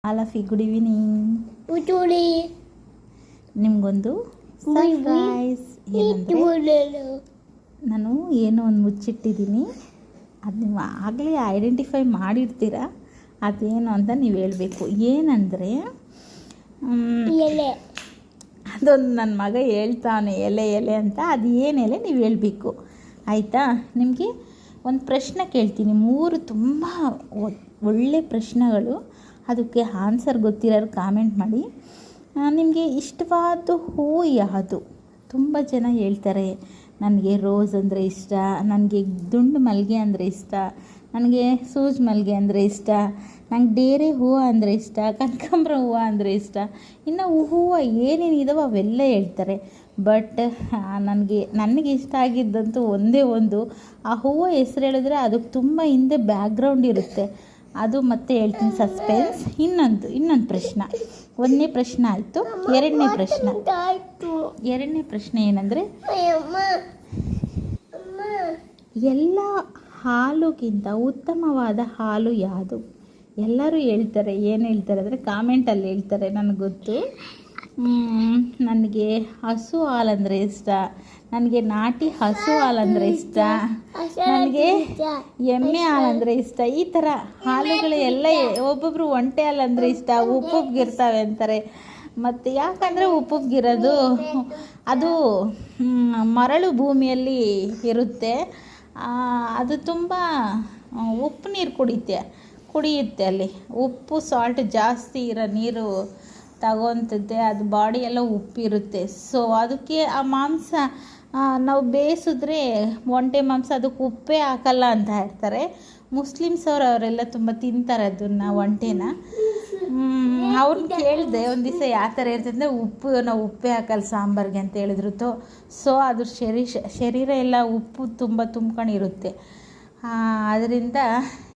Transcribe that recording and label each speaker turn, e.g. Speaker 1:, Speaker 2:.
Speaker 1: ಆಲಫಿ good evening. ನಿಮಗೊಂದು surprise ಏನಂದರೆ, ನಾನು ಏನೋ ಒಂದು ಮುಚ್ಚಿಟ್ಟಿದ್ದೀನಿ. ಅದು ನೀವು ಆಗಲೇ ಐಡೆಂಟಿಫೈ ಮಾಡಿರ್ತೀರ. ಅದೇನು ಅಂತ ನೀವು ಹೇಳಬೇಕು. ಏನಂದರೆ ಅದೊಂದು ನನ್ನ ಮಗ ಹೇಳ್ತಾನೆ ಎಲೆ ಎಲೆ ಅಂತ. ಅದು ಏನು ಎಲೆ ನೀವು ಹೇಳಬೇಕು, ಆಯಿತಾ? ನಿಮಗೆ ಒಂದು ಪ್ರಶ್ನೆ ಕೇಳ್ತೀನಿ, 3 ತುಂಬ ಒಳ್ಳೆ ಪ್ರಶ್ನೆಗಳು. ಅದಕ್ಕೆ ಆನ್ಸರ್ ಗೊತ್ತಿರೋರು ಕಾಮೆಂಟ್ ಮಾಡಿ. ನಿಮಗೆ ಇಷ್ಟವಾದ ಹೂವು ಯಾವುದು? ತುಂಬ ಜನ ಹೇಳ್ತಾರೆ ನನಗೆ ರೋಸ್ ಅಂದರೆ ಇಷ್ಟ, ನನಗೆ ದುಂಡು ಮಲ್ಲಿಗೆ ಅಂದರೆ ಇಷ್ಟ, ನನಗೆ ಸೂಜ್ ಮಲ್ಲಿಗೆ ಅಂದರೆ ಇಷ್ಟ, ನಂಗೆ ಡೇರೆ ಹೂವು ಅಂದರೆ ಇಷ್ಟ, ಕನಕಾಂಬರ ಹೂವು ಅಂದರೆ ಇಷ್ಟ, ಇನ್ನು ಹೂವು ಏನೇನಿದಾವೆ ಅವೆಲ್ಲ ಹೇಳ್ತಾರೆ. ಬಟ್ ನನಗೆ ಇಷ್ಟ ಆಗಿದ್ದಂತೂ ಒಂದೇ ಒಂದು. ಆ ಹೂವು ಹೆಸ್ರು ಹೇಳಿದ್ರೆ ಅದಕ್ಕೆ ತುಂಬ ಹಿಂದೆ ಬ್ಯಾಕ್ಗ್ರೌಂಡ್ ಇರುತ್ತೆ. ಅದು ಮತ್ತೆ ಹೇಳ್ತೀನಿ, ಸಸ್ಪೆನ್ಸ್. ಇನ್ನೊಂದು ಪ್ರಶ್ನೆ. 1ನೇ ಪ್ರಶ್ನೆ ಆಯಿತು. 2ನೇ ಪ್ರಶ್ನೆ ಏನಂದರೆ, ಎಲ್ಲ ಹಾಲುಗಿಂತ ಉತ್ತಮವಾದ ಹಾಲು ಯಾವುದು? ಎಲ್ಲರೂ ಹೇಳ್ತಾರೆ. ಏನು ಹೇಳ್ತಾರೆ ಅಂದರೆ ಕಾಮೆಂಟಲ್ಲಿ ಹೇಳ್ತಾರೆ, ನನಗೆ ಗೊತ್ತು. ನನಗೆ ಹಸು ಹಾಲಂದರೆ ಇಷ್ಟ, ನನಗೆ ನಾಟಿ ಹಸು ಹಾಲಂದರೆ ಇಷ್ಟ, ನನಗೆ ಎಮ್ಮೆ ಹಾಲಂದರೆ ಇಷ್ಟ. ಈ ಥರ ಹಾಲುಗಳು ಎಲ್ಲ ಒಬ್ಬೊಬ್ಬರು ಒಂಟೆ ಹಾಲಂದರೆ ಇಷ್ಟ, ಉಪ್ಪುಗಿರ್ತವೆ ಅಂತಾರೆ. ಮತ್ತು ಯಾಕಂದರೆ ಉಪ್ಪುಗಿರೋದು ಅದು ಮರಳು ಭೂಮಿಯಲ್ಲಿ ಇರುತ್ತೆ. ಅದು ತುಂಬ ಉಪ್ಪು ನೀರು ಕುಡಿಯುತ್ತೆ. ಅಲ್ಲಿ ಉಪ್ಪು ಸಾಲ್ಟ್ ಜಾಸ್ತಿ ಇರೋ ನೀರು ತಗೊತದೆ. ಅದು ಬಾಡಿ ಎಲ್ಲ ಉಪ್ಪಿರುತ್ತೆ. ಸೊ ಅದಕ್ಕೆ ಆ ಮಾಂಸ ನಾವು ಬೇಯಿಸಿದ್ರೆ ಒಂಟೆ ಮಾಂಸ ಅದಕ್ಕೆ ಉಪ್ಪೇ ಹಾಕಲ್ಲ ಅಂತ ಹೇಳ್ತಾರೆ. ಮುಸ್ಲಿಮ್ಸ್ ಅವರೆಲ್ಲ ತುಂಬ ತಿಂತಾರೆ ಅದನ್ನು, ಒಂಟೆನ. ಅವ್ರನ್ನ ಕೇಳಿದೆ ಒಂದು ದಿವಸ ಯಾವ ಥರ ಇರ್ತದೆ ಅಂದರೆ, ನಾವು ಉಪ್ಪೇ ಹಾಕಲ್ಲ ಸಾಂಬಾರಿಗೆ ಅಂತ ಹೇಳಿದ್ರು. ಸೊ ಅದು ಶರೀರ ಎಲ್ಲ ಉಪ್ಪು ತುಂಬ ತುಂಬ್ಕೊಂಡಿರುತ್ತೆ. ಅದರಿಂದ